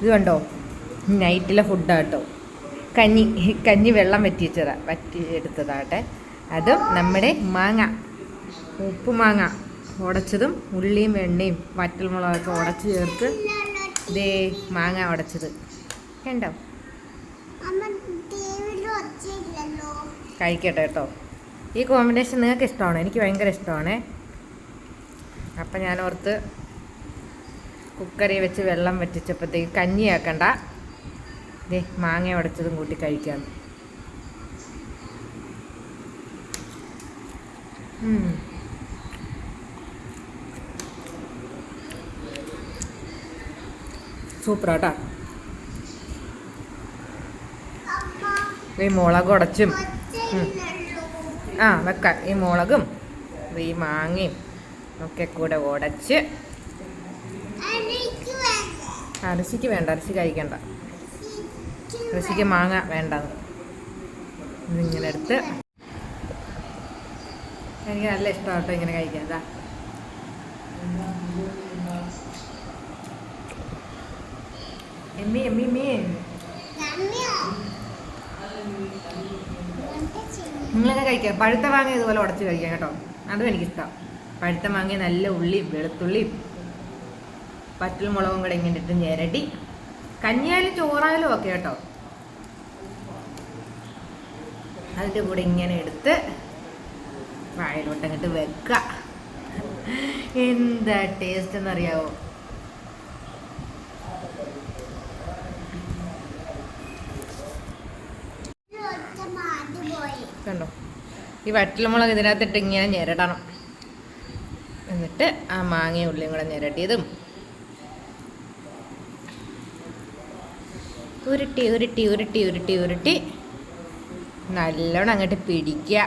ഇത് കണ്ടോ, നൈറ്റിലെ ഫുഡാട്ടോ. കഞ്ഞി വെള്ളം വറ്റിയെടുത്തതാട്ടെ. അതും നമ്മുടെ മാങ്ങ, ഉപ്പുമാങ്ങ ഉടച്ചതും ഉള്ളിയും വെണ്ണയും വറ്റൽമുളകൊക്കെ ഉടച്ച് ചേർത്ത് ദേ മാങ്ങ ഉടച്ചത് കണ്ടോ. കഴിക്കട്ടെ കേട്ടോ. ഈ കോമ്പിനേഷൻ നിങ്ങൾക്ക് ഇഷ്ടമാണോ? എനിക്ക് ഭയങ്കര ഇഷ്ടമാണ്. അപ്പം ഞാൻ ഓർത്ത് കുക്കറിൽ വെച്ച് വെള്ളം വറ്റിച്ചപ്പോഴത്തേക്ക് കഞ്ഞിയാക്കണ്ട, ദേ മാങ്ങ ഉടച്ചതും കൂട്ടി കഴിക്കാം. സൂപ്പറാട്ടാ. ഈ മുളക് ഉടച്ചും വെക്കാം. ഈ മുളകും ഈ മാങ്ങയും ഒക്കെ കൂടെ ഉടച്ച്. ഋഷിക്ക് വേണ്ട, ഋഷി കഴിക്കണ്ട, ഋഷിക്ക് മാങ്ങ വേണ്ട. ഇതിങ്ങനെ എടുത്ത് എനിക്ക് നല്ല ഇഷ്ടമാട്ടോ ഇങ്ങനെ കഴിക്കാൻ. അതാ എമ്മി എമ്മി എമ്മി. നിങ്ങളൊക്കെ കഴിക്കാം. പഴുത്ത മാങ്ങ ഇതുപോലെ ഉടച്ച് കഴിക്കാം കേട്ടോ, അതും എനിക്കിഷ്ടം. പഴുത്ത മാങ്ങ നല്ല ഉള്ളിയും വെളുത്തുള്ളിയും പറ്റൽ മുളകും കൂടെ ഇങ്ങനെ ഇട്ട് ഞെരടി, കഞ്ഞിയായാലും ചോറായാലും ഒക്കെ കേട്ടോ, അതിൻ്റെ കൂടെ ഇങ്ങനെ എടുത്ത് വായിലോട്ട് അങ്ങോട്ട് വെക്കുക. എന്താ ടേസ്റ്റ് എന്നറിയാവോ? കണ്ടോ, ഈ വറ്റൽമുളക് ഇതിനകത്തിട്ട് ഇങ്ങനെ ഞെരടണം. എന്നിട്ട് ആ മാങ്ങയും ഉള്ളിയും കൂടെ ഞെരട്ടിയതും ഉരുട്ടി ഉരുട്ടി ഉരുട്ടി ഉരുട്ടി ഉരുട്ടി നല്ലോണം അങ്ങോട്ട് പിടിക്കുക.